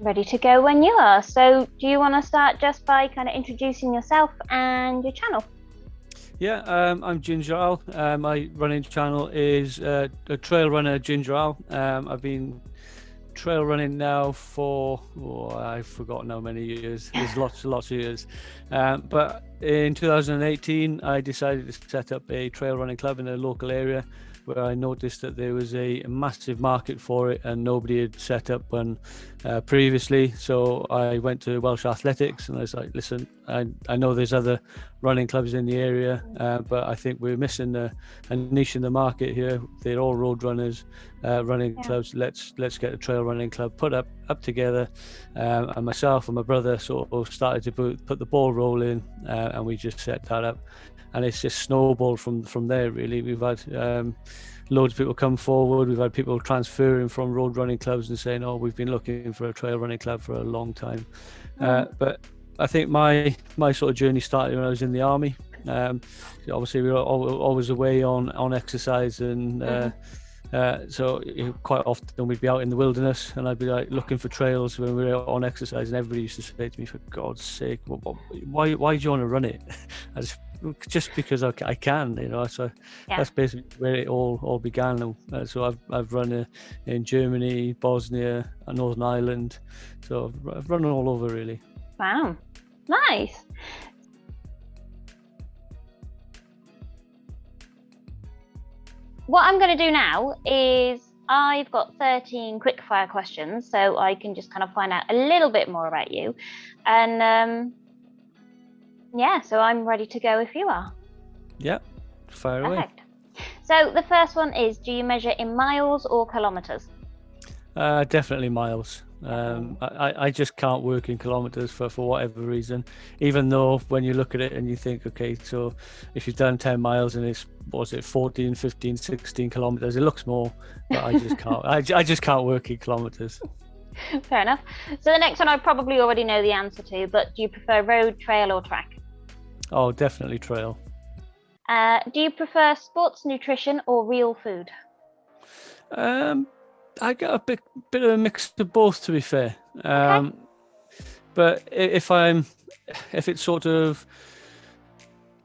Ready to go when you are. So do you want to start just by kind of introducing yourself and your channel? Yeah, I'm Ginger Al. My running channel is a trail runner Ginger Al. I've been trail running now for I've forgotten how many years. There's lots of years. But in 2018, I decided to set up a trail running club in a local area where I noticed that there was a massive market for it and nobody had set up one previously. So I went to Welsh Athletics and I was like, listen, I know there's other running clubs in the area, but I think we're missing a niche in the market here. They're all road runners, running clubs. Let's get a trail running club put up together. And myself and my brother sort of started to put the ball rolling, and we just set that up. And it's just snowballed from there, really. We've had loads of people come forward. We've had people transferring from road running clubs and saying, oh, we've been looking for a trail running club for a long time. But I think my sort of journey started when I was in the army. Obviously, we were always away on exercise, and so quite often we'd be out in the wilderness, and I'd be like looking for trails when we were on exercise, and everybody used to say to me, "For God's sake, why do you want to run it?" Just because I can, So that's basically where it all began. So I've run in Germany, Bosnia, and Northern Ireland. So I've run all over, really. Wow, nice. What I'm going to do now is I've got 13 quickfire questions, so I can just kind of find out a little bit more about you. And so I'm ready to go if you are. Yeah, fire away. Perfect. So the first one is, do you measure in miles or kilometers? Definitely miles. I just can't work in kilometers for whatever reason, even though when you look at it and you think, okay, so if you've done 10 miles and it's, 14, 15, 16 kilometers, it looks more, but I just can't. I just can't work in kilometers. Fair enough. So the next one I probably already know the answer to, but do you prefer road, trail or track? Oh, definitely trail. Do you prefer sports nutrition or real food? I got a bit of a mix of both, to be fair. Okay. But if it's sort of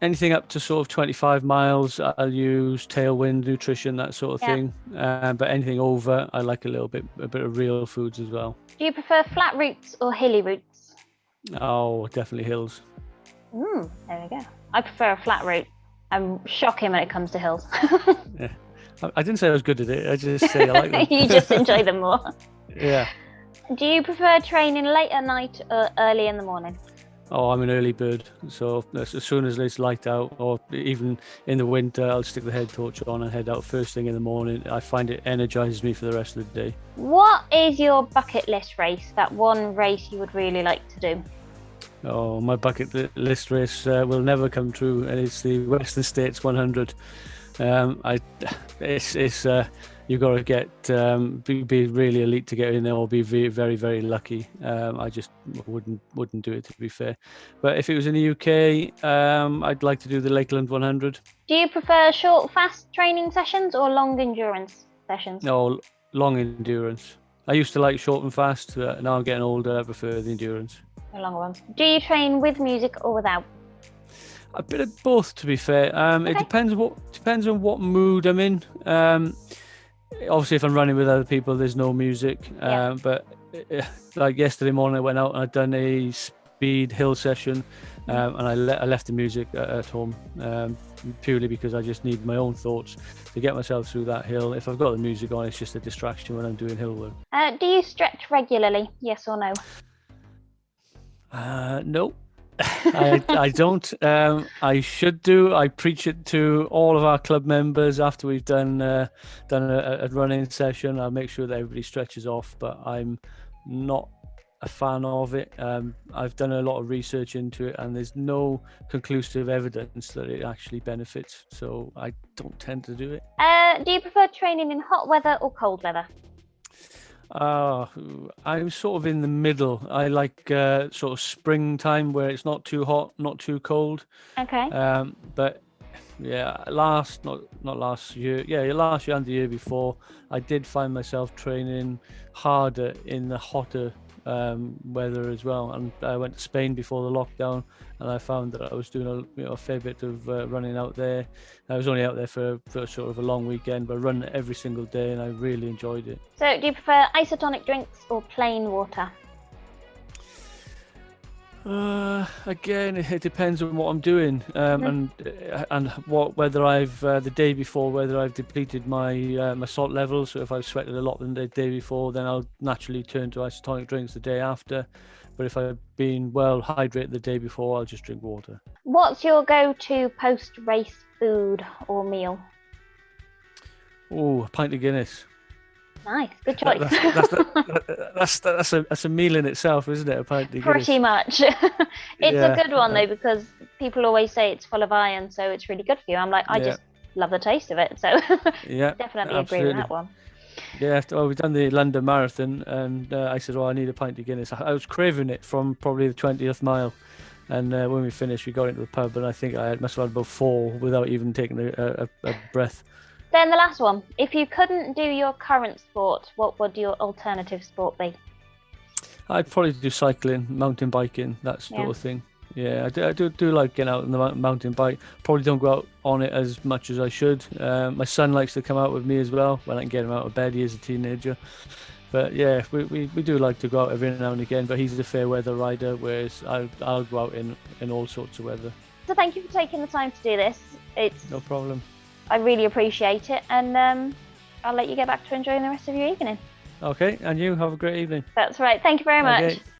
anything up to sort of 25 miles, I'll use Tailwind nutrition, that sort of thing. But anything over, I like a bit of real foods as well. Do you prefer flat routes or hilly routes? Oh, definitely hills. There we go. I prefer a flat route. I'm shocking when it comes to hills. Yeah. I didn't say I was good at it. I just say I like them. You just enjoy them more. Yeah. Do you prefer training late at night or early in the morning? Oh, I'm an early bird. So as soon as it's light out, or even in the winter, I'll stick the head torch on and head out first thing in the morning. I find it energizes me for the rest of the day. What is your bucket list race? That one race you would really like to do? Oh, my bucket list race will never come true, and it's the Western States 100. You've got to be really elite to get in there, or be very, very, very lucky. I just wouldn't do it, to be fair. But if it was in the UK, I'd like to do the Lakeland 100. Do you prefer short, fast training sessions or long endurance sessions? No, long endurance. I used to like short and fast. Now I'm getting older. I prefer the endurance. The longer ones. Do you train with music or without? A bit of both, to be fair. Okay. It depends on what mood I'm in. Obviously, if I'm running with other people, there's no music. But like yesterday morning, I went out and I'd done a speed hill session, and I left the music at home purely because I just need my own thoughts to get myself through that hill. If I've got the music on, it's just a distraction when I'm doing hill work. Do you stretch regularly? Yes or no? No. I don't. I should do. I preach it to all of our club members after we've done a running session. I'll make sure that everybody stretches off, but I'm not a fan of it. I've done a lot of research into it, and there's no conclusive evidence that it actually benefits, so I don't tend to do it. Do you prefer training in hot weather or cold weather? I'm sort of in the middle. I like sort of springtime where it's not too hot, not too cold. Okay. But yeah, last year and the year before, I did find myself training harder in the hotter weather as well. And I went to Spain before the lockdown, and I found that I was doing a fair bit of running out there. I was only out there for sort of a long weekend, but running every single day, and I really enjoyed it. So, do you prefer isotonic drinks or plain water? Again, it depends on what I'm doing, and whether I've the day before, whether I've depleted my my salt levels. So if I've sweated a lot the day before, then I'll naturally turn to isotonic drinks the day after. But if I've been well hydrated the day before, I'll just drink water. What's your go-to post-race food or meal? Oh, a pint of Guinness. Nice, good choice. That's a meal in itself, isn't it? A pint of Guinness. Pretty much. It's a good one though, because people always say it's full of iron, so it's really good for you. I'm like, I just love the taste of it, so yeah, definitely absolutely. agree with that one. Yeah, well, we've done the London Marathon, and I said, "Oh, I need a pint of Guinness." I was craving it from probably the 20th mile, and when we finished, we got into the pub, and I think I must have had about 4 without even taking a breath. Then the last one. If you couldn't do your current sport, what would your alternative sport be? I'd probably do cycling, mountain biking, that sort of thing. Yeah, I do like getting out on the mountain bike. Probably don't go out on it as much as I should. My son likes to come out with me as well when I can get him out of bed. He is a teenager. But yeah, we do like to go out every now and again. But he's a fair weather rider, whereas I'll go out in all sorts of weather. So thank you for taking the time to do this. It's no problem. I really appreciate it, and I'll let you get back to enjoying the rest of your evening. Okay, and you have a great evening. That's right. Thank you very much. Okay.